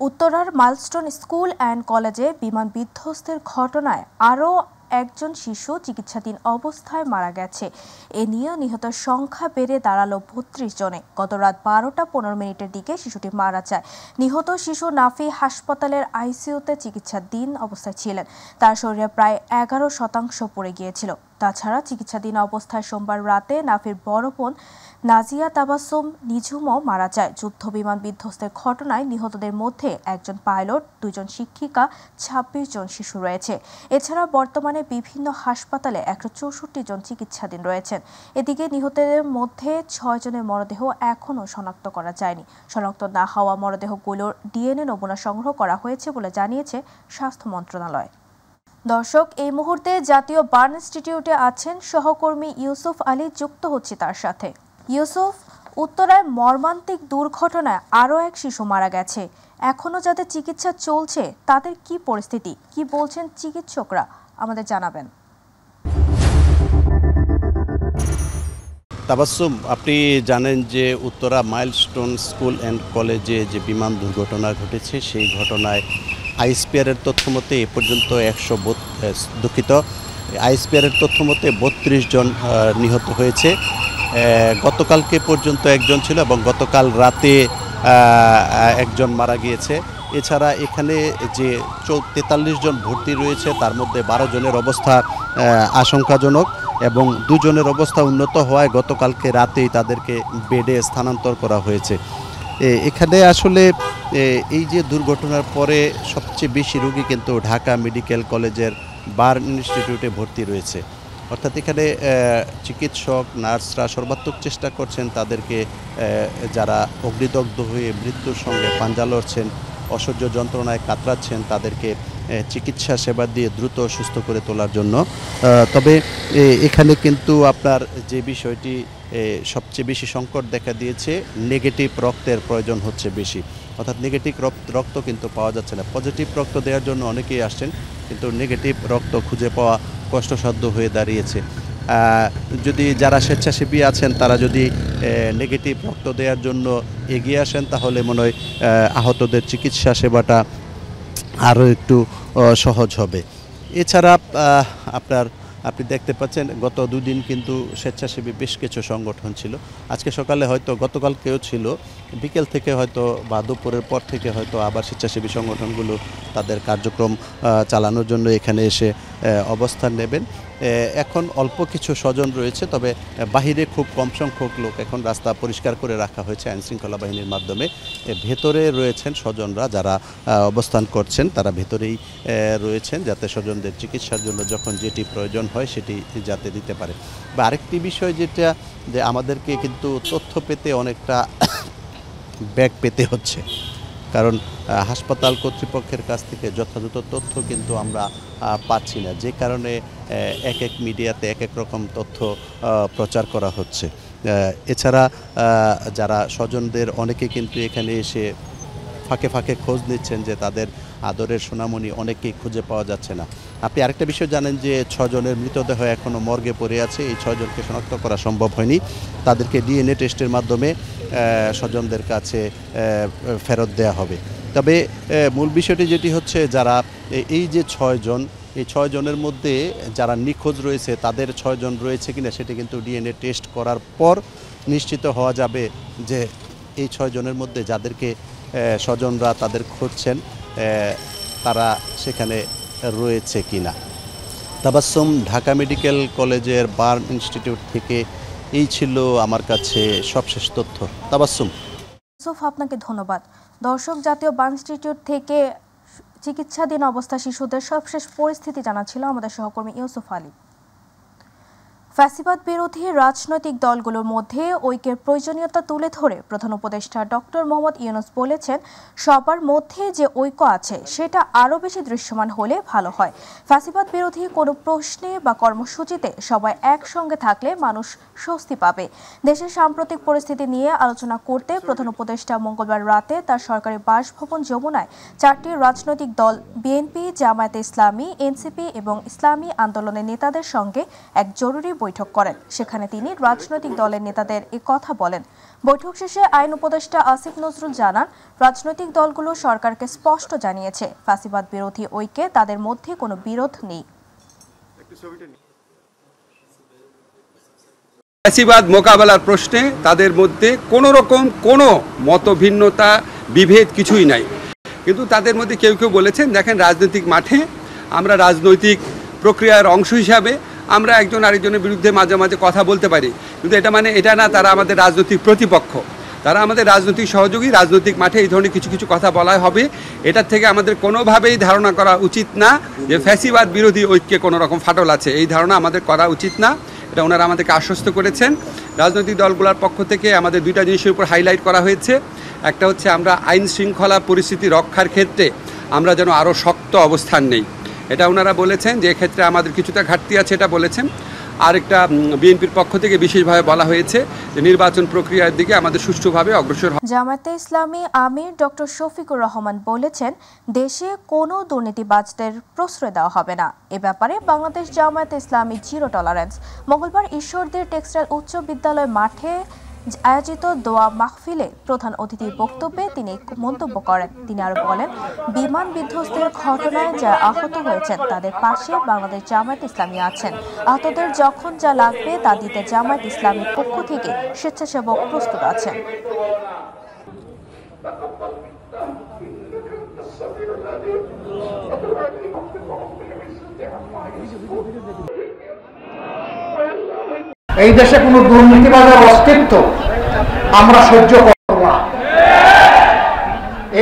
উত্তরার milestone school and কলেজে বিমান বিধ্বস্তের ঘটনায় আরও একজন শিশু চিকিৎসাধীন অবস্থায় মারা গেছে। এ নিয়ে নিহতের সংখ্যা বেড়ে দাঁড়ালো ৩২ জনে। গত রাত ১২টা ১৫ মিনিটের দিকে শিশুটি মারা যায়। নিহত শিশু নাফি হাসপাতালের আইসিইউতে চিকিৎসাধীন অবস্থায় ছিলেন। তার শরীরে প্রায় ১১% পড়ে গিয়েছিল। তাছাড়া চিকিৎসাধীন অবস্থায় সোমবার রাতে নাফির বড় বোন নাজিয়া তাবাসসুম নিঝুমও মারা যায়। যুদ্ধ বিমান বিধ্বস্তের ঘটনায় নিহতদের মধ্যে একজন পাইলট, ২ জন শিক্ষিকা, ২৬ জন শিশু রয়েছে। এছাড়া বর্তমানে বিভিন্ন হাসপাতালে ১৬৪ জন চিকিৎসাধীন রয়েছেন। এদিকে নিহতদের মধ্যে ৬ জনের মরদেহ এখনও শনাক্ত করা যায়নি। শনাক্ত না হওয়া মরদেহগুলোর ডিএনএ নমুনা সংগ্রহ করা হয়েছে বলে জানিয়েছে স্বাস্থ্য মন্ত্রণালয়। দর্শক, এই মুহূর্তে জাতীয় বার্ন ইনস্টিটিউটে আছেন সহকর্মী ইউসুফ আলী, যুক্ত হচ্ছে তার সাথে। ইউসুফ, উত্তরায় মর্মান্তিক দুর্ঘটনায় আরও এক শিশু মারা গেছে। এখনো যাদের চিকিৎসা চলছে তাদের কি পরিস্থিতি, কি বলছেন চিকিৎসকরা, আমাদের জানাবেন। তাবাসসুম, আপনি জানেন যে উত্তরা মাইলস্টোন স্কুল অ্যান্ড কলেজে যে বিমান দুর্ঘটনা ঘটেছে, সেই ঘটনায় আইএসপিআরের তথ্য মতে এ পর্যন্ত আইএসপিআরের তথ্য মতে ৩২ জন নিহত হয়েছে। গতকালকে পর্যন্ত একজন ছিল এবং গতকাল রাতে একজন মারা গিয়েছে। এছাড়া এখানে যে ৪৩ জন ভর্তি রয়েছে তার মধ্যে ১২ জনের অবস্থা আশঙ্কাজনক এবং ২ জনের অবস্থা উন্নত হওয়ায় গতকালকে রাতেই তাদেরকে বেডে স্থানান্তর করা হয়েছে। এখানে আসলে এই যে দুর্ঘটনার পরে সবচেয়ে বেশি রোগী কিন্তু ঢাকা মেডিকেল কলেজের বার্ন ইনস্টিটিউটে ভর্তি রয়েছে। অর্থাৎ এখানে চিকিৎসক, নার্সরা সর্বাত্মক চেষ্টা করছেন তাদেরকে, যারা অগ্নিদগ্ধ হয়ে মৃত্যুর সঙ্গে পাঞ্জা লড়ছেন, অসহ্য যন্ত্রণায় কাতরাচ্ছেন, তাদেরকে চিকিৎসা সেবা দিয়ে দ্রুত সুস্থ করে তোলার জন্য। তবে এখানে কিন্তু আপনার যে বিষয়টি সবচেয়ে বেশি সংকট দেখা দিয়েছে, নেগেটিভ রক্তের প্রয়োজন হচ্ছে বেশি। অর্থাৎ নেগেটিভ রক্ত কিন্তু পাওয়া যাচ্ছে না। পজিটিভ রক্ত দেওয়ার জন্য অনেকেই আসছেন, কিন্তু নেগেটিভ রক্ত খুঁজে পাওয়া কষ্টসাধ্য হয়ে দাঁড়িয়েছে। যদি যারা স্বেচ্ছাসেবী আছেন তারা যদি নেগেটিভ রক্ত দেওয়ার জন্য এগিয়ে আসেন তাহলে মনে হয় আহতদের চিকিৎসা সেবাটা আরও একটু সহজ হবে। এছাড়া আপনি দেখতে পাচ্ছেন গত 2 দিন কিন্তু স্বেচ্ছাসেবী বেশ কিছু সংগঠন ছিল। আজকে সকালে হয়তো, গতকালকেও ছিল, বিকেল থেকে হয়তো বা দুপুরের পর থেকে হয়তো আবার স্বেচ্ছাসেবী সংগঠনগুলো তাদের কার্যক্রম চালানোর জন্য এখানে এসে অবস্থান নেবেন। এখন অল্প কিছু স্বজন রয়েছে, তবে বাহিরে খুব কম সংখ্যক লোক। এখন রাস্তা পরিষ্কার করে রাখা হয়েছে আইনশৃঙ্খলা বাহিনীর মাধ্যমে। ভেতরে রয়েছেন স্বজনরা, যারা অবস্থান করছেন তারা ভেতরেই রয়েছেন, যাতে স্বজনদের চিকিৎসার জন্য যখন যেটি প্রয়োজন হয় সেটি যাতে দিতে পারে। বা আরেকটি বিষয় যেটা, যে আমাদেরকে কিন্তু তথ্য পেতে অনেকটা ব্যাগ পেতে হচ্ছে, কারণ হাসপাতাল কর্তৃপক্ষের কাছ থেকে যথাযথ তথ্য কিন্তু আমরা পাচ্ছি না, যে কারণে এক এক মিডিয়াতে এক এক রকম তথ্য প্রচার করা হচ্ছে। এছাড়া যারা স্বজনদের অনেকে কিন্তু এখানে এসে ফাঁকে ফাঁকে খোঁজ নিচ্ছেন যে তাদের আদরের সোনামণি অনেকেই খুঁজে পাওয়া যাচ্ছে না। আপনি আরেকটা বিষয় জানেন যে 6 জনের মৃতদেহ এখনও মর্গে পড়ে আছে। এই 6 জনকে শনাক্ত করা সম্ভব হয়নি। তাদেরকে ডিএনএ টেস্টের মাধ্যমে স্বজনদের কাছে ফেরত দেওয়া হবে। তবে মূল বিষয়টি যেটি হচ্ছে, যারা এই যে 6 জন, এই 6 জনের মধ্যে যারা নিখোঁজ রয়েছে তাদের 6 জন রয়েছে কিনা সেটি কিন্তু ডিএনএ টেস্ট করার পর নিশ্চিত হওয়া যাবে যে এই 6 জনের মধ্যে যাদেরকে স্বজনরা তাদের খুঁজছেন তারা সেখানে রয়েছে কিনা। তাবাসসুম, ঢাকা মেডিকেল কলেজের বার্ন ইনস্টিটিউট থেকে এই ছিল আমার কাছে সবশেষ তথ্য। তাবাসসুম। ইউসুফ, আপনাকে ধন্যবাদ। দর্শক, জাতীয় বার্ন ইনস্টিটিউট থেকে চিকিৎসাধীন অবস্থা শিশুদের সবশেষ পরিস্থিতি জানাচ্ছিল আমাদের সহকর্মী ইউসুফ আলী। ফ্যাসিবাদ বিরোধী রাজনৈতিক দলগুলোর মধ্যে ঐক্যের প্রয়োজনীয়তা তুলে ধরে প্রধান উপদেষ্টা ডক্টর মোহাম্মদ ইউনূস বলেছেন, সবার মধ্যে যে ঐক্য আছে সেটা আরও বেশি দৃশ্যমান হলে ভালো হয়। ফ্যাসিবাদ বিরোধী কোনো প্রশ্নে বা কর্মসূচিতে সবাই একসঙ্গে থাকলে মানুষ স্বস্তি পাবে। দেশের সাম্প্রতিক পরিস্থিতি নিয়ে আলোচনা করতে প্রধান উপদেষ্টা মঙ্গলবার রাতে তার সরকারি বাসভবন যমুনায় 4টি রাজনৈতিক দল বিএনপি, জামায়াতে ইসলামী, এনসিপি এবং ইসলামী আন্দোলনের নেতাদের সঙ্গে এক জরুরি বৈঠক করেন। সেখানে তিনি রাজনৈতিক দলের নেতাদের এ কথা বলেন। বৈঠক শেষে আইন উপদেষ্টা আসিফ নজরুল জানান, রাজনৈতিক দলগুলো সরকারকে স্পষ্ট জানিয়েছে, ফ্যাসিবাদ বিরোধী ঐক্যে তাদের মধ্যে কোনো বিরোধ নেই। ফ্যাসিবাদ মোকাবেলার প্রশ্নে তাদের মধ্যে কোনো রকম কোনো মতভিন্নতা বিভেদ কিছুই নাই, কিন্তু তাদের মধ্যে কেউ কেউ বলেছেন, দেখেন রাজনৈতিক মাঠে আমরা রাজনৈতিক প্রক্রিয়ার অংশ হিসাবে আমরা একজন আরেকজনের বিরুদ্ধে মাঝে মাঝে কথা বলতে পারি, কিন্তু এটা না তারা আমাদের রাজনৈতিক প্রতিপক্ষ, তারা আমাদের রাজনৈতিক সহযোগী। রাজনৈতিক মাঠে এই ধরনের কিছু কিছু কথা বলা হবে, এটার থেকে আমাদের কোনোভাবেই ধারণা করা উচিত না যে ফ্যাসিবাদ বিরোধী ঐক্যে কোনো রকম ফাটল আছে, এই ধারণা আমাদের করা উচিত না। এটা ওনারা আমাদেরকে আশ্বস্ত করেছেন। রাজনৈতিক দলগুলোর পক্ষ থেকে আমাদের দুইটা জিনিসের উপর হাইলাইট করা হয়েছে। একটা হচ্ছে আমরা আইন শৃঙ্খলা পরিস্থিতি রক্ষার ক্ষেত্রে আমরা যেন আরও শক্ত অবস্থান নেই, এটা ওনারা বলেছেন যে এক্ষেত্রে আমাদের কিছুটা ঘাটতি আছে, এটা বলেছেন। আরেকটা বিএনপির পক্ষ থেকে বিশেষভাবে বলা হয়েছে যে নির্বাচন প্রক্রিয়ার দিকে আমাদের সুষ্ঠুভাবে অগ্রসর। জামায়াতে ইসলামী আমির ডক্টর শফিকুর রহমান বলেছেন, দেশে কোনো দুর্নীতিবাজদের প্রশ্রয় দেওয়া হবে না। এ ব্যাপারে বাংলাদেশ জামায়াতে ইসলামী জিরো টলারেন্স। মঙ্গলবার ঈশ্বরদীর টেক্সটাইল উচ্চ বিদ্যালয় মাঠে আয়োজিত দোয়া মাহফিলে প্রধান অতিথির বক্তব্যে তিনি মন্তব্য করেন। তিনি আরো বলেন, বিমান বিধ্বস্তের ঘটনায় যারা আহত হয়েছেন তাদের পাশে বাংলাদেশ জামায়াত ইসলামী আছেন। আহতদের যখন যা লাগবে তা দিতে জামায়াত ইসলামীর পক্ষ থেকে স্বেচ্ছাসেবক প্রস্তুত আছেন। এই দেশে কোনো দুর্নীতিবাজের অস্তিত্ব আমরা সহ্য করব না।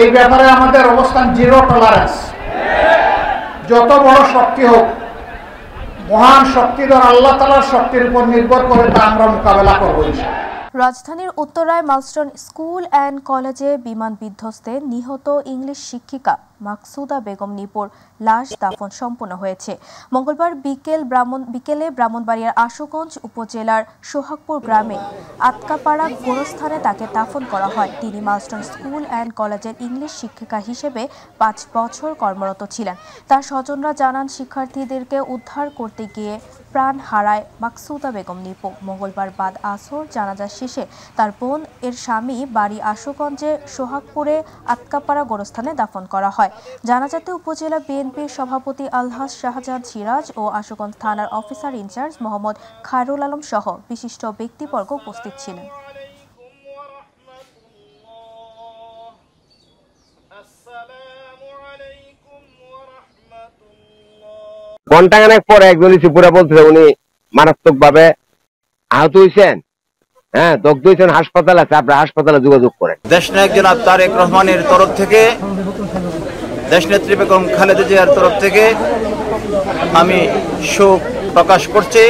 এই ব্যাপারে আমাদের অবস্থান জিরো টলারেন্স। যত বড় শক্তি হোক, মহান শক্তিধর আল্লাহ তাআলার শক্তির উপর নির্ভর করে তা আমরা মোকাবেলা করব ইনশাআল্লাহ। রাজধানীর উত্তরায় মালস্টোন স্কুল অ্যান্ড কলেজে বিমান বিধ্বস্তে নিহত ইংলিশ শিক্ষিকা মাকসুদা বেগম নিপুর লাশ দাফন সম্পন্ন হয়েছে। মঙ্গলবার বিকেলে ব্রাহ্মণবাড়িয়ার আশুগঞ্জ উপজেলার সোহাগপুর গ্রামে আতকাপাড়া গোরস্থানে তাকে দাফন করা হয়। তিনি মালস্টোন স্কুল অ্যান্ড কলেজের ইংলিশ শিক্ষিকা হিসেবে 5 বছর কর্মরত ছিলেন। তার স্বজনরা জানান, শিক্ষার্থীদেরকে উদ্ধার করতে গিয়ে প্রাণ হারায় মাকসুদা বেগম নিপু। মঙ্গলবার বাদ আসর জানাজা শেষে তার বোন এর স্বামী বাড়ি আশুগঞ্জে সোহাগপুরে আতকাপাড়া গোরস্থানে দাফন করা হয়। জানাজাতে উপজেলা বিএনপির সভাপতি আলহাজ শাহজাহান সিরাজ ও আশুগঞ্জ থানার অফিসার ইনচার্জ মোহাম্মদ খায়রুল আলম সহ বিশিষ্ট ব্যক্তিবর্গ উপস্থিত ছিলেন। ঘণ্টাখানেক পরে একজন ত্রিপুরা বলতেছে উনি মারাত্মক ভাবে আহত হয়েছেন, দগ্ধ হয়েছেন, হাসপাতাল আছে, আপনারা হাসপাতালে যোগাযোগ করেন। দেশনায়ক জনাব তারেক রহমানের তরফ থেকে, দেশনেত্রী বেগম খালেদা জিয়ার তরফ থেকে আমি শোক প্রকাশ করছি।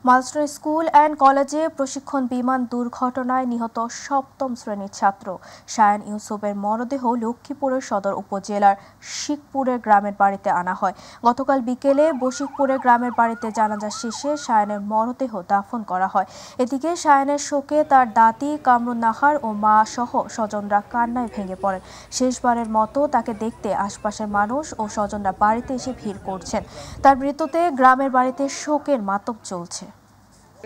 মালস্টোন স্কুল অ্যান্ড কলেজে প্রশিক্ষণ বিমান দুর্ঘটনায় নিহত 7ম শ্রেণীর ছাত্র শায়ান ইউসুফের মরদেহ লক্ষ্মীপুরের সদর উপজেলার শিখপুরের গ্রামের বাড়িতে আনা হয়। গতকাল বিকেলে বশিকপুরের গ্রামের বাড়িতে জানাজা শেষে শায়ানের মরদেহ দাফন করা হয়। এদিকে শায়ানের শোকে তার দাদি কামরুন নাহার ও মা সহ স্বজনরা কান্নায় ভেঙে পড়েন। শেষবারের মতো তাকে দেখতে আশপাশের মানুষ ও স্বজনরা বাড়িতে এসে ভিড় করছেন। তার মৃত্যুতে গ্রামের বাড়িতে শোকের মাতম চলছে।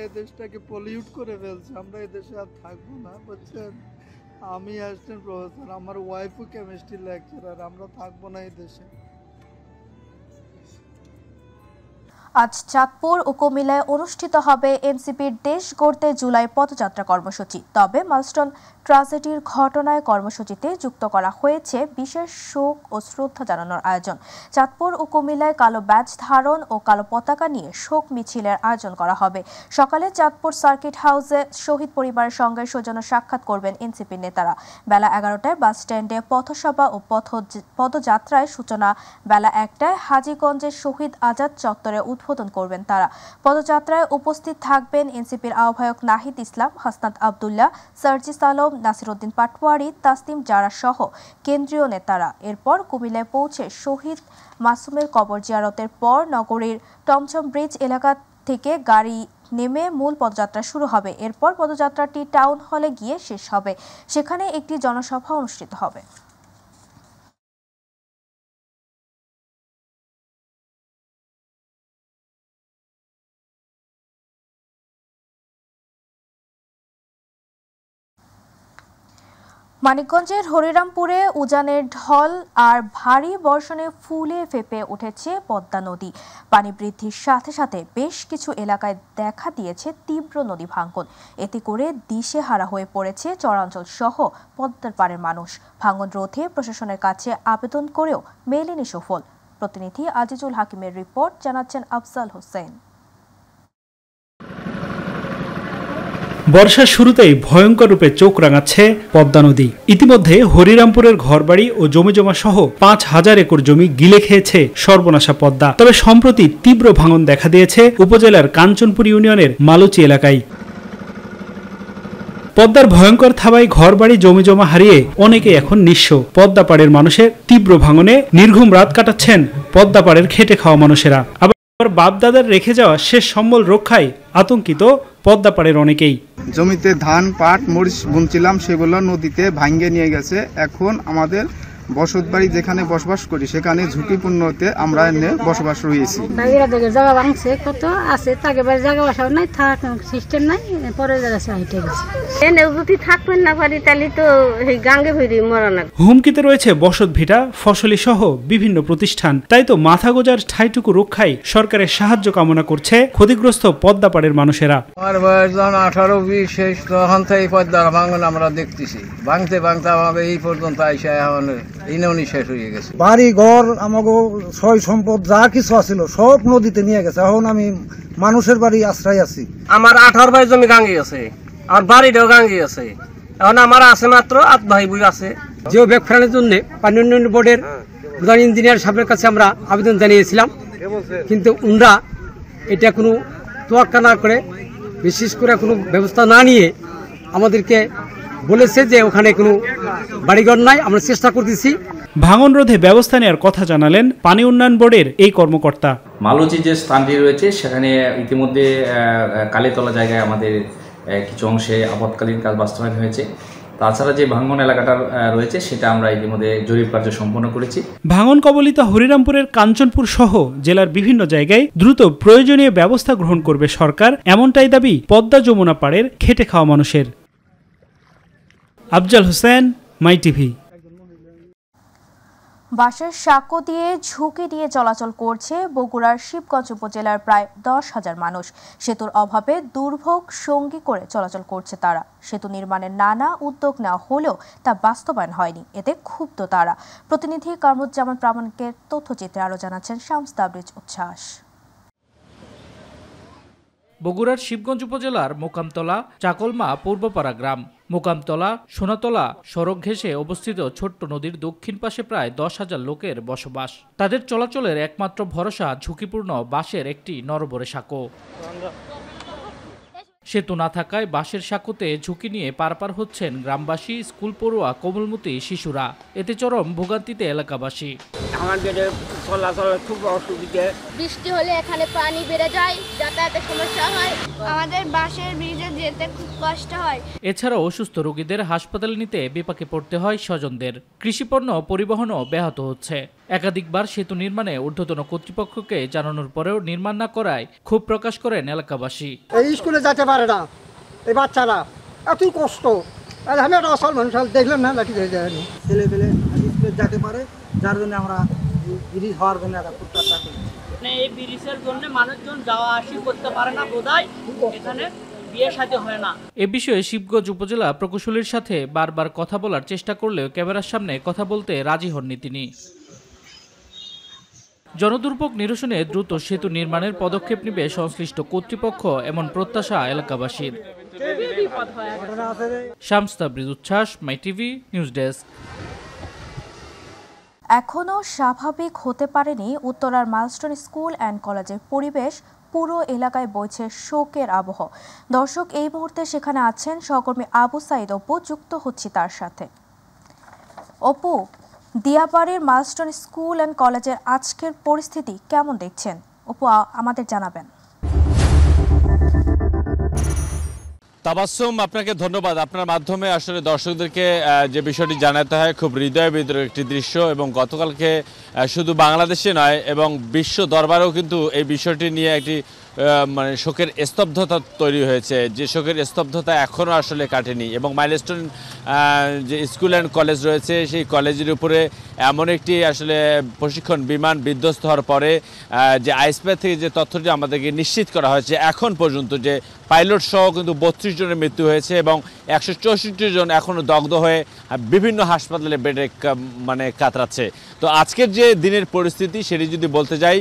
এই দেশটাকে পলিউট করে ফেলছে, আমরা এই দেশে আর থাকবো না, বুঝছেন? আমি অ্যাসিস্ট্যান্ট প্রফেসর, আমার ওয়াইফও কেমিস্ট্রি লেকচারার, আমরা থাকবো না এই দেশে। আজ চাঁদপুর ও কুমিল্লায় অনুষ্ঠিত হবে এনসিপির দেশ গড়তে জুলাই পদযাত্রা কর্মসূচি। তবে মালস্টোন ট্রাজেডির ঘটনায় কর্মসূচিতে যুক্ত করা হয়েছে বিশেষ শোক ও শ্রদ্ধা জানানোর আয়োজন। চাঁদপুর ও কুমিল্লায় কালো ব্যাজ ধারণ ও কালো পতাকা নিয়ে শোক মিছিলের আয়োজন করা হবে। সকালে চাঁদপুর সার্কিট হাউসে শহীদ পরিবারের সঙ্গে সৌজন্য সাক্ষাৎ করবেন এনসিপির নেতারা। বেলা 11টায় বাস স্ট্যান্ডে পথসভা ও পদযাত্রায় সূচনা। বেলা 1টায় হাজীগঞ্জের শহীদ আজাদ চত্বরে উদ্বোধন করবেন তারা। পদযাত্রায় উপস্থিত থাকবেন এনসিপির আহ্বায়ক নাহিদ ইসলাম, হাসনাত আব্দুল্লাহ, সার্জিস আলম, নাসিরউদ্দিন পাটোয়ারি, তাসনিম জারা সহ কেন্দ্রীয় নেতারা। এরপর কুমিল্লায় পৌঁছে শহীদ মাসুমের কবর জিয়ারতের পর নগরীর টমচম ব্রিজ এলাকা থেকে গাড়ি নেমে মূল পদযাত্রা শুরু হবে। এরপর পদযাত্রাটি টাউন হলে গিয়ে শেষ হবে। সেখানে একটি জনসভা অনুষ্ঠিত হবে। মানিকগঞ্জের হরিরামপুরে উজানের ঢল আর ভারী বর্ষণে ফুলে ফেপে উঠেছে পদ্মা নদী। পানি বৃদ্ধির সাথে সাথে বেশ কিছু এলাকায় দেখা দিয়েছে তীব্র নদী ভাঙন। এতে করে দিশেহারা হয়ে পড়েছে চরাঞ্চল সহ পদ্মার পাড়ের মানুষ। ভাঙন রোধে প্রশাসনের কাছে আবেদন করেও মেলেনি সফল। প্রতিনিধি আজিজুল হাকিমের রিপোর্ট, জানাচ্ছেন আফজাল হোসেন। বর্ষার শুরুতেই ভয়ঙ্কর রূপে চোখ রাঙাচ্ছে পদ্মা নদী। ইতিমধ্যে হরিরামপুরের ঘরবাড়ি ও জমিজমা সহ ৫,০০০ একর জমি গিলে খেয়েছে সর্বনাশা পদ্মা। তবে সম্প্রতি তীব্র ভাঙন দেখা দিয়েছে উপজেলার কাঞ্চনপুর ইউনিয়নের মালুচি এলাকায়। পদ্মার ভয়ঙ্কর থাবায় ঘরবাড়ি জমিজমা হারিয়ে অনেকে এখন নিঃস্ব। পদ্মা পাড়ের মানুষের তীব্র ভাঙনে নির্ঘুম রাত কাটাচ্ছেন পদ্মা পাড়ের খেটে খাওয়া মানুষেরা। আবার বাপদাদার রেখে যাওয়া শেষ সম্বল রক্ষায় আতঙ্কিত পদ্মা পাড়ের অনেকেই। জমিতে ধান, পাট, মরিচ বুনছিলাম, সেগুলো নদীতে ভাঙ্গে নিয়ে গেছে। এখন আমাদের বসত বাড়ি যেখানে বসবাস করি সেখানে ঝুঁকিপূর্ণতে আমরা এনে বসবাস রয়েছি। জায়গা ভাঙছে কত আছে, তাকে জায়গা বসাও নাই, থাক সিস্টেম নাই, পরে জায়গা হেঁটে গেছে। যদি থাকবেন না পারি তাহলে তো গাঙ্গে ভেরি মরা না। হুমকিতে রয়েছে বসত ভিটা, ফসলি সহ বিভিন্ন প্রতিষ্ঠান। তাই তো মাথা গোজার ঠাইটুকু রক্ষায় সরকারের সাহায্য কামনা করছে ক্ষতিগ্রস্ত পদ্মা পাড়ের মানুষেরা। আমার বয়স যখন 18-20 শেষ, তখন থেকে পদ্মার ভাঙন আমরা দেখতেছি। ভাঙতে ভাঙতে আমাদের এই পর্যন্ত আইসা এখন শেষ হয়ে গেছে। বাড়ি ঘর, আমাকে সয় সম্পদ যা কিছু আছিল সব নদীতে নিয়ে গেছে। এখন আমি মানুষের বাড়ি আশ্রয় আছি। আমার 18 ভাই জমি গাঙ্গি আছে, আমার বাড়িটাও গাঙ্গি আছে। এখন আমার আছে মাত্র 8 ভাই বই আছে। জিও ব্যাগ ফেরানোর জন্য পানি উন্নয়ন বোর্ডের প্রধান ইঞ্জিনিয়ার সাহেবের কাছে আমরা আবেদন জানিয়েছিলাম, কিন্তু উনরা এটা কোনো তোয়াক্কা না করে, বিশেষ করে কোনো ব্যবস্থা না নিয়ে আমাদেরকে বলেছে যে ওখানে কোনো বাড়িঘর নাই। আমরা চেষ্টা করতেছি। ভাঙন রোধে ব্যবস্থা নেওয়ার কথা জানালেন পানি উন্নয়ন বোর্ডের এই কর্মকর্তা। মালুচি যে স্থানটি রয়েছে সেখানে ইতিমধ্যে কালীতলা জায়গায় আমাদের কিছু অংশে আপৎকালীন কাজ বাস্তবায়ন হয়েছে। তাছাড়া যে ভাঙন এলাকাটা রয়েছে সেটা আমরা ইতিমধ্যে জরিপ কার্য সম্পন্ন করেছি। ভাঙন কবলিত হরিরামপুরের কাঞ্চনপুর সহ জেলার বিভিন্ন জায়গায় দ্রুত প্রয়োজনীয় ব্যবস্থা গ্রহণ করবে সরকার, এমনটাই দাবি পদ্মা যমুনা পাড়ের খেটে খাওয়া মানুষের। আফজাল হোসেন, মাই টিভি। বাঁশের সাঁকো দিয়ে ঝুঁকি দিয়ে চলাচল করছে বগুড়ার শিবগঞ্জ উপজেলার প্রায় 10,000 মানুষ। সেতুর অভাবে দুর্ভোগ সঙ্গী করে চলাচল করছে তারা। সেতু নির্মাণের নানা উদ্যোগ নেওয়া হলেও তা বাস্তবায়ন হয়নি, এতে ক্ষুব্ধ তারা। প্রতিনিধি কামরুজ্জামান প্রামাণিকের তথ্যচিত্রে আরও জানাচ্ছেন শামস তাবরিজ উচ্ছ্বাস। বগুড়ার শিবগঞ্জ উপজেলার মোকামতলা চাকলমা পূর্বপাড়া গ্রাম। মোকামতলা সোনাতলা সড়ক ঘেঁষে অবস্থিত ছোট্ট নদীর দক্ষিণ পাশে প্রায় 10,000 লোকের বসবাস। তাদের চলাচলের একমাত্র ভরসা ঝুঁকিপূর্ণ বাঁশের একটি নরবরে সাঁকো। সেতু না থাকায় বাঁশের সাঁকোতে ঝুঁকি নিয়ে পারাপার হচ্ছেন গ্রামবাসী, স্কুল পড়ুয়া, কোমলমতি শিশুরা। এতে চরম ভোগান্তিতে এলাকাবাসী। আমাদের চলাচলের খুব অসুবিধা। বৃষ্টি হলে এখানে পানি বেড়ে যায়, যাতায়াতের সমস্যা হয়, আমাদের বাঁশের ব্রিজে যেতে খুব কষ্ট হয়। এছাড়াও অসুস্থ রোগীদের হাসপাতালে নিতে বিপাকে পড়তে হয় স্বজনদের। কৃষিপণ্য পরিবহনও ব্যাহত হচ্ছে। একাধিকবার সেতু নির্মাণে ঊর্ধ্বতন কর্তৃপক্ষকে জানানোর পরেও নির্মাণ না করায় ক্ষোভ প্রকাশ করেন এলাকাবাসী। এই স্কুলে যেতে পারে না এই বাচ্চারা, এত কষ্ট। আমি একটা অসল মানুষ, দেখলাম না লাঠি ধরে যায়নি, ছেলে পেলে স্কুলে যেতে পারে, যার জন্য আমরা ব্রিজ হওয়ার জন্য প্রত্যাশা করি। এই ব্রিজের জন্য মানুষজন যাওয়া আসি করতে পারে না, বোধহয় এখানে বিয়ে শাদী হয় না। এ বিষয়ে শিবগঞ্জ উপজেলা প্রকৌশলীর সাথে বারবার কথা বলার চেষ্টা করলেও ক্যামেরার সামনে কথা বলতে রাজি হননি তিনি। জনদুর্ভোগ নিরসনে দ্রুত সেতু নির্মাণের পদক্ষেপ নেবে সংশ্লিষ্ট কর্তৃপক্ষ, এমন প্রত্যাশা এলাকাবাসীর। শামস তাবরিজ উচ্ছ্বাস, মাই টিভি নিউজ ডেস্ক। এখনও স্বাভাবিক হতে পারেনি উত্তরার মাইলস্টোন স্কুল অ্যান্ড কলেজের পরিবেশ। পুরো এলাকায় বইছে শোকের আবহ। দর্শক, এই মুহূর্তে সেখানে আছেন সহকর্মী আবু সাইদ অপু, যুক্ত হচ্ছি তার সাথে। অপু, দিয়াবাড়ির মাইলস্টোন স্কুল অ্যান্ড কলেজের আজকের পরিস্থিতি কেমন দেখছেন? অপু, আমাদের জানাবেন। তাবাসসুম, আপনাকে ধন্যবাদ। আপনার মাধ্যমে আসলে দর্শকদেরকে যে বিষয়টি জানাতে হয়, খুব হৃদয় বিদারক একটি দৃশ্য, এবং গতকালকে শুধু বাংলাদেশে নয় এবং বিশ্ব দরবারেও কিন্তু এই বিষয়টি নিয়ে একটি মানে শোকের স্তব্ধতা তৈরি হয়েছে, যে শোকের স্তব্ধতা এখনও আসলে কাটেনি। এবং মাইলস্টোন যে স্কুল অ্যান্ড কলেজ রয়েছে সেই কলেজের উপরে এমন একটি আসলে প্রশিক্ষণ বিমান বিধ্বস্ত হওয়ার পরে যে আইসপ্যাথ থেকে যে তথ্যটি আমাদেরকে নিশ্চিত করা হয়েছে এখন পর্যন্ত, যে পাইলট সহ কিন্তু 32 জনের মৃত্যু হয়েছে এবং 164 জন এখনও দগ্ধ হয়ে বিভিন্ন হাসপাতালে বেডে মানে কাতরাচ্ছে। তো আজকের যে দিনের পরিস্থিতি সেটি যদি বলতে যাই,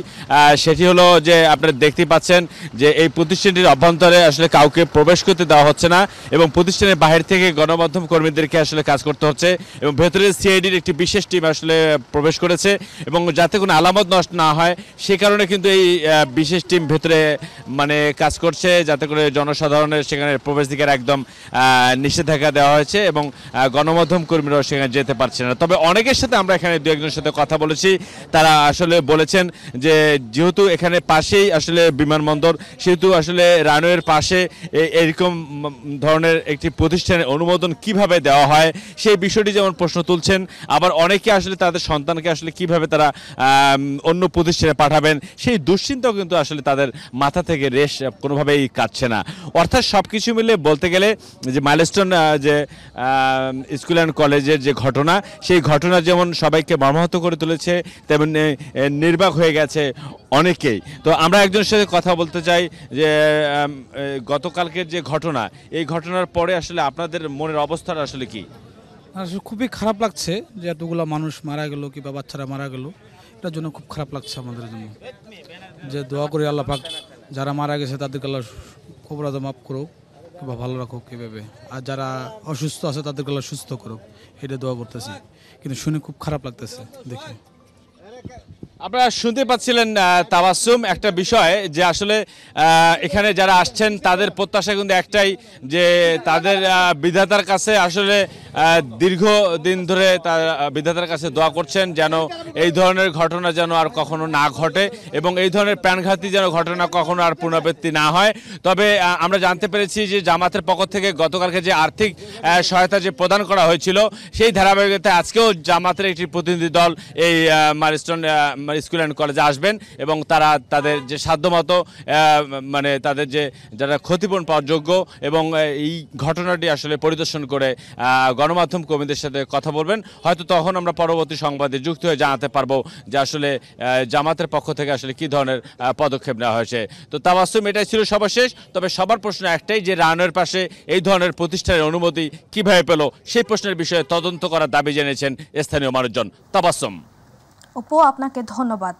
সেটি হলো যে আপনারা দেখতেই পাচ্ছেন যে এই প্রতিষ্ঠানটির অভ্যন্তরে আসলে কাউকে প্রবেশ করতে দেওয়া হচ্ছে না এবং প্রতিষ্ঠানের বাহির থেকে গণমাধ্যম কর্মীদেরকে আসলে কাজ করতে হচ্ছে এবং ভেতরে সিআইডির একটি বিশেষ টিম আসলে প্রবেশ করেছে এবং যাতে কোনো আলামত নষ্ট না হয় সে কারণে কিন্তু এই বিশেষ টিম ভেতরে মানে কাজ করছে, যাতে করে জনসাধারণের সেখানে প্রবেশাধিকার একদম নিষেধাজ্ঞা দেওয়া হয়েছে এবং গণমাধ্যম কর্মীরাও সেখানে যেতে পারছে না। তবে অনেকের সাথে আমরা এখানে দু একজনের সাথে কথা বলেছি, তারা আসলে বলেছেন যে যেহেতু এখানে পাশেই আসলে বিমানবন্দর, সেহেতু আসলে রানওয়ের পাশে এরকম ধরনের একটি প্রতিষ্ঠানের অনুমোদন কিভাবে দেওয়া হয় সেই বিষয়টি যেমন প্রশ্ন তুলছেন, আবার অনেকে আসলে তাদের সন্তানকে আসলে কিভাবে তারা অন্য প্রতিষ্ঠানে পাঠাবেন সেই দুশ্চিন্তাও কিন্তু আসলে তাদের মাথা থেকে রেশ কোনোভাবেই কাটছে না। অর্থাৎ সব কিছু মিলে বলতে গেলে যে মাইলস্টোন যে স্কুল অ্যান্ড কলেজের যে ঘটনা, সেই ঘটনা যেমন সবাইকে মর্মাহত করে তুলেছে তেমন নির্বাক হয়ে গেছে অনেকেই। তো আমরা একজনের সাথে কথা বলতে চাই যে গতকালকের যে ঘটনা, এই ঘটনার পরে আসলে আপনাদের মনের অবস্থাটা আসলে কি? আসলে খুবই খারাপ লাগছে যে এতগুলো মানুষ মারা গেল কিংবা বাচ্চারা মারা গেল, এটার জন্য খুব খারাপ লাগছে আমাদের জন্য। যে দোয়া করি আল্লাহ পাক যারা মারা গেছে তাদেরকে আল্লাহ কবরাদ মাফ করুক কিংবা ভালো রাখুক কীভাবে, আর যারা অসুস্থ আছে তাদেরকে আল্লাহ সুস্থ করুক, এটা দোয়া করতেছি। কিন্তু শুনে খুব খারাপ লাগতেছে দেখে। আপনারা শুনতে পাচ্ছিলেন তাবাসসুম, একটা বিষয় যে আসলে এখানে যারা আসছেন তাদের প্রত্যাশা কিন্তু একটাই যে তাদের বিধাতার কাছে আসলে দীর্ঘদিন ধরে বিধাতার কাছে দোয়া করছেন যেন এই ধরনের ঘটনা যেন আর কখনো না ঘটে এবং এই ধরনের প্রাণঘাতী যেন ঘটনা কখনো আর পুনরাবৃত্তি না হয়। তবে আমরা জানতে পেরেছি যে জামাতের পক্ষ থেকে গতকালকে যে আর্থিক সহায়তা যে প্রদান করা হয়েছিল সেই ধারাবাহিকতায় আজকেও জামাতের একটি প্রতিনিধি দল এই মাইলস্টোন স্কুল অ্যান্ড কলেজে আসবেন এবং তারা তাদের যে সাধ্যমতো মানে তাদের যে যারা ক্ষতিপূরণ পাওয়ার যোগ্য এবং এই ঘটনাটি আসলে পরিদর্শন করে গণমাধ্যম কর্মীদের সাথে কথা বলবেন। হয়তো তখন আমরা পরবর্তী সংবাদে যুক্ত হয়ে জানাতে পারবো যে আসলে জামাতের পক্ষ থেকে আসলে কী ধরনের পদক্ষেপ নেওয়া হয়েছে। তো তাবাসসুম, এটাই ছিল সর্বশেষ। তবে সবার প্রশ্ন একটাই যে রানওয়ের পাশে এই ধরনের প্রতিষ্ঠানের অনুমতি কিভাবে পেল সেই প্রশ্নের বিষয়ে তদন্ত করার দাবি জানিয়েছেন স্থানীয় মানুষজন। তাবাসসুম। অপু, আপনাকে ধন্যবাদ।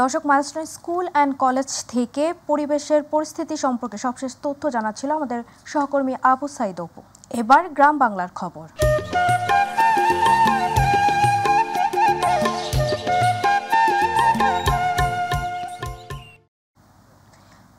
দর্শক, মাইলস্টোন স্কুল অ্যান্ড কলেজ থেকে পরিবেশের পরিস্থিতি সম্পর্কে সবশেষ তথ্য জানাচ্ছিল আমাদের সহকর্মী আবু সাইদ অপু। এবার গ্রাম বাংলার খবর।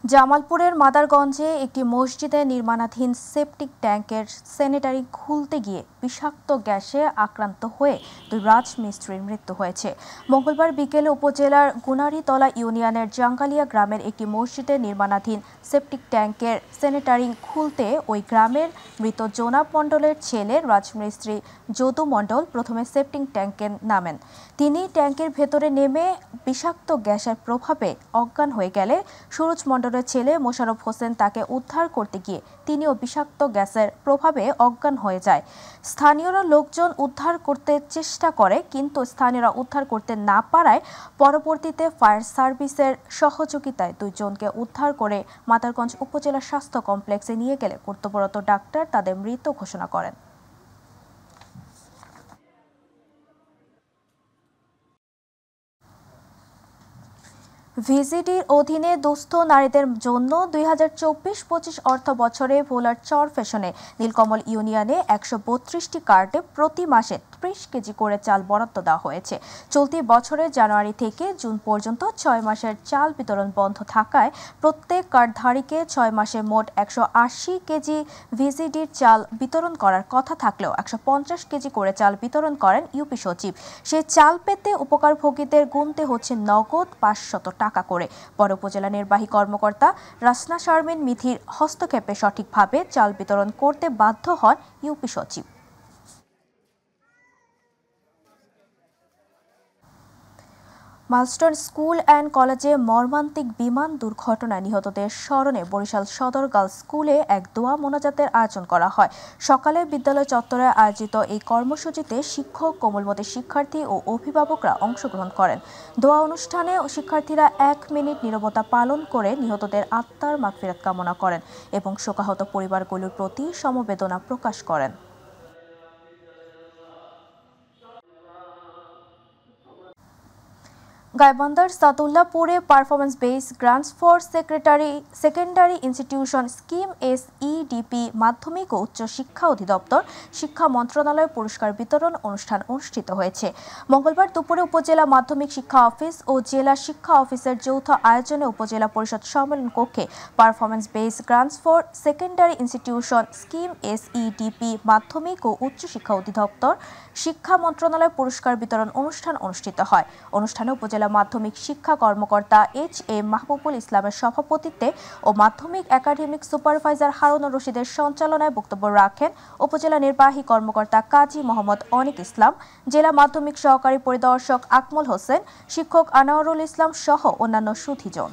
জামালপুরের মাদারগঞ্জে একটি মসজিদে নির্মাণাধীন সেপটিক ট্যাঙ্কের স্যানিটারি খুলতে গিয়ে বিষাক্ত গ্যাসে আক্রান্ত হয়ে 2 রাজমিস্ত্রির মৃত্যু হয়েছে। মঙ্গলবার বিকেলে উপজেলার গুনারীতলা ইউনিয়নের জাঙ্গালিয়া গ্রামের একটি মসজিদে নির্মাণাধীন সেপটিক ট্যাঙ্কের স্যানিটারি খুলতে ওই গ্রামের মৃত জোনাব মণ্ডলের ছেলে রাজমিস্ত্রি যদু মণ্ডল প্রথমে সেপটিক ট্যাঙ্কে নামেন। তিনি ট্যাঙ্কের ভেতরে নেমে বিষাক্ত গ্যাসের প্রভাবে অজ্ঞান হয়ে গেলে সুরজ মণ্ডলের ছেলে মোশাররফ হোসেন তাকে উদ্ধার করতে গিয়ে তিনিও বিষাক্ত গ্যাসের প্রভাবে অজ্ঞান হয়ে যায়। স্থানীয়রা লোকজন উদ্ধার করতে চেষ্টা করে, কিন্তু স্থানীয়রা উদ্ধার করতে না পারায় পরবর্তীতে ফায়ার সার্ভিসের সহযোগিতায় 2 জনকে উদ্ধার করে মাদারগঞ্জ উপজেলা স্বাস্থ্য কমপ্লেক্সে নিয়ে গেলে কর্তব্যরত ডাক্তার তাদের মৃত ঘোষণা করেন। ভিজিডির অধীনে দুস্থ নারীদের জন্য 2024-25 অর্থ বছরে ভোলার চর ফ্যাশনে নীলকমল ইউনিয়নে 132টি কার্ডে প্রতি মাসে 30 কেজি করে চাল বরাদ্দ দেওয়া হয়েছে। চলতি বছরের জানুয়ারি থেকে জুন পর্যন্ত 6 মাসের চাল বিতরণ বন্ধ থাকায় প্রত্যেক কার্ডধারীকে 6 মাসে মোট 180 কেজি ভিজিডির চাল বিতরণ করার কথা থাকলেও 150 কেজি করে চাল বিতরণ করেন ইউপি সচিব। সেই চাল পেতে উপকারভোগীদের গুনতে হচ্ছে নগদ 500 টাকা করে। পরে উপজেলা নির্বাহী কর্মকর্তা রাসনা শারমিন মিথির হস্তক্ষেপে সঠিকভাবে চাল বিতরণ করতে বাধ্য হন ইউপি সচিব। মাইলস্টোন স্কুল অ্যান্ড কলেজে মর্মান্তিক বিমান দুর্ঘটনায় নিহতদের স্মরণে বরিশাল সদর গার্লস স্কুলে এক দোয়া মোনাজাতের আয়োজন করা হয়। সকালে বিদ্যালয় চত্বরে আয়োজিত এই কর্মসূচিতে শিক্ষক, কোমলমতি শিক্ষার্থী ও অভিভাবকরা অংশগ্রহণ করেন। দোয়া অনুষ্ঠানে শিক্ষার্থীরা 1 মিনিট নীরবতা পালন করে নিহতদের আত্মার মাগফিরাত কামনা করেন এবং শোকাহত পরিবারগুলোর প্রতি সমবেদনা প্রকাশ করেন। গাইবান্ধার সাদুল্লাপুরে performance based grants for secondary institution scheme SEDP মাধ্যমিক ও উচ্চ শিক্ষা অধিদপ্তর শিক্ষা মন্ত্রণালয় পুরস্কার বিতরণ অনুষ্ঠান অনুষ্ঠিত হয়েছে। মঙ্গলবার দুপুরে উপজেলা মাধ্যমিক শিক্ষা অফিস ও জেলা শিক্ষা অফিসের যৌথ আয়োজনে উপজেলা পরিষদ সম্মেলন কক্ষে performance based grants for secondary institution scheme SEDP মাধ্যমিক ও উচ্চ শিক্ষা অধিদপ্তর শিক্ষা মন্ত্রণালয় পুরস্কার বিতরণ অনুষ্ঠান অনুষ্ঠিত হয়। অনুষ্ঠানে উপজেলা মাধ্যমিক শিক্ষা কর্মকর্তা HM মাহবুবুল ইসলামের সভাপতিত্বে ও মাধ্যমিক একাডেমিক সুপারভাইজার হারুনুর রশিদের সঞ্চালনায় বক্তব্য রাখেন উপজেলা নির্বাহী কর্মকর্তা কাজী মোহাম্মদ অনিক ইসলাম, জেলা মাধ্যমিক সহকারী পরিদর্শক আকমল হোসেন, শিক্ষক আনোয়ারুল ইসলাম সহ অন্যান্য সুধীজন।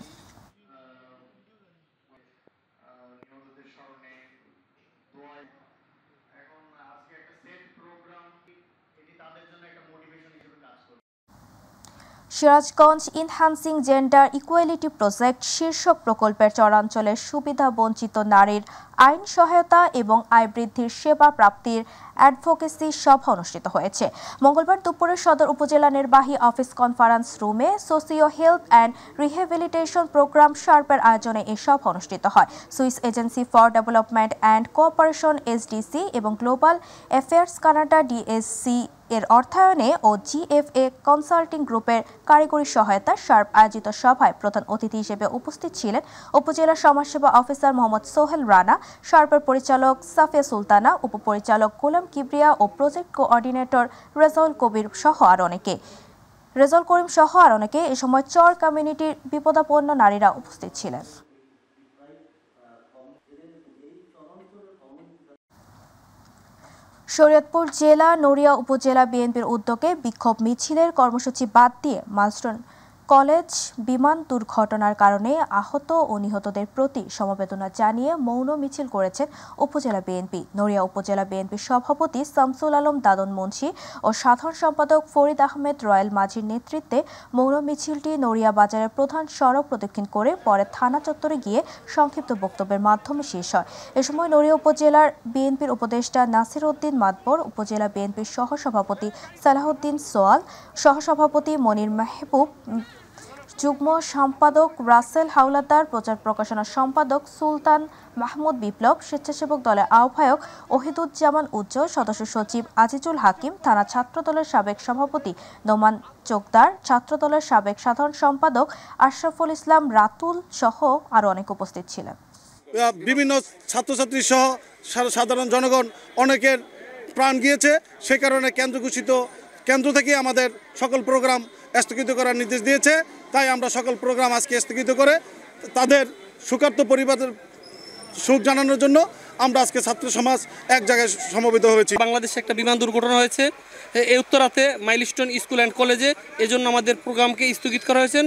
Sirajganj enhancing gender equality project শীর্ষক প্রকল্পের চরাঞ্চলের সুবিধা বঞ্চিত নারীর আইন সহায়তা এবং আয় বৃদ্ধির সেবা প্রাপ্তির অ্যাডভোকেসি সভা অনুষ্ঠিত হয়েছে। মঙ্গলবার দুপুরে সদর উপজেলা নির্বাহী অফিস কনফারেন্স রুমে socio health and rehabilitation programme শার্পের আয়োজনে এই সভা অনুষ্ঠিত হয়। Swiss agency for development and cooperation SDC এবং গ্লোবাল অ্যাফেয়ার্স কানাডা DSC এর অর্থায়নে ও GFA কনসাল্টিং গ্রুপের কারিগরি সহায়তা শার্প আয়োজিত সভায় প্রধান অতিথি হিসেবে উপস্থিত ছিলেন উপজেলা সমাজসেবা অফিসার মোহাম্মদ সোহেল রানা, শার্পের পরিচালক সাফিয়া সুলতানা, উপপরিচালক গোলাম কিবরিয়া ও প্রজেক্ট কোঅর্ডিনেটর রেজাউল করিম সহ আর অনেকে এ সময় চর কমিউনিটির বিপদাপন্ন নারীরা উপস্থিত ছিলেন। শরীয়তপুর জেলা নড়িয়া উপজেলা বিএনপির উদ্যোগে বিক্ষোভ মিছিলের কর্মসূচি বাদ দিয়ে মাইলস্টোন কলেজ বিমান দুর্ঘটনার কারণে আহত ও নিহতদের প্রতি সমবেদনা জানিয়ে মৌন মিছিল করেছেন উপজেলা বিএনপি। নড়িয়া উপজেলা বিএনপির সভাপতি শামসুল আলম দাদন মুন্সি ও সাধারণ সম্পাদক ফরিদ আহমেদ রয়েল মাঝির নেতৃত্বে মৌন মিছিলটি নড়িয়া বাজারের প্রধান সড়ক প্রদক্ষিণ করে পরে থানা চত্বরে গিয়ে সংক্ষিপ্ত বক্তব্যের মাধ্যমে শেষ হয়। এ সময় নড়িয়া উপজেলার বিএনপির উপদেষ্টা নাসির উদ্দিন মাতবর, উপজেলা বিএনপির সহসভাপতি সালাহউদ্দিন সোয়াল, সহসভাপতি মনির মাহবুব, যুগ্ম সম্পাদক রাসেল হাওলাদার, প্রচার প্রকাশনা সম্পাদক সুলতান মাহমুদ বিপ্লব, স্বেচ্ছাসেবক দলের আহ্বায়ক ওহিদুজ্জামান উজ্জ্বল, সদস্য সচিব আজিজুল হাকিম, থানা ছাত্রদলের সাবেক সভাপতি নোমান চোকদার, ছাত্রদলের সাবেক সাধারণ সম্পাদক আশরাফুল ইসলাম রাতুল সহ আরো অনেক উপস্থিত ছিলেন। বিভিন্ন ছাত্রছাত্রী সহ সাধারণ জনগণ অনেকের প্রাণ গিয়েছে। সে কারণে কেন্দ্র থেকে আমাদের সকল প্রোগ্রাম স্থগিত করার নির্দেশ দিয়েছে। তাই আমরা সকল প্রোগ্রাম আজকে স্থগিত করে তাদের শোকার্ত পরিবারের শোক জানানোর জন্য আমরা আজকে ছাত্র সমাজ এক জায়গায় সমবেত হয়েছি। বাংলাদেশে একটা বিমান দুর্ঘটনা হয়েছে এই উত্তরাতে মাইলস্টোন স্কুল অ্যান্ড কলেজে, এজন্য আমাদের প্রোগ্রামকে স্থগিত করা হয়েছে।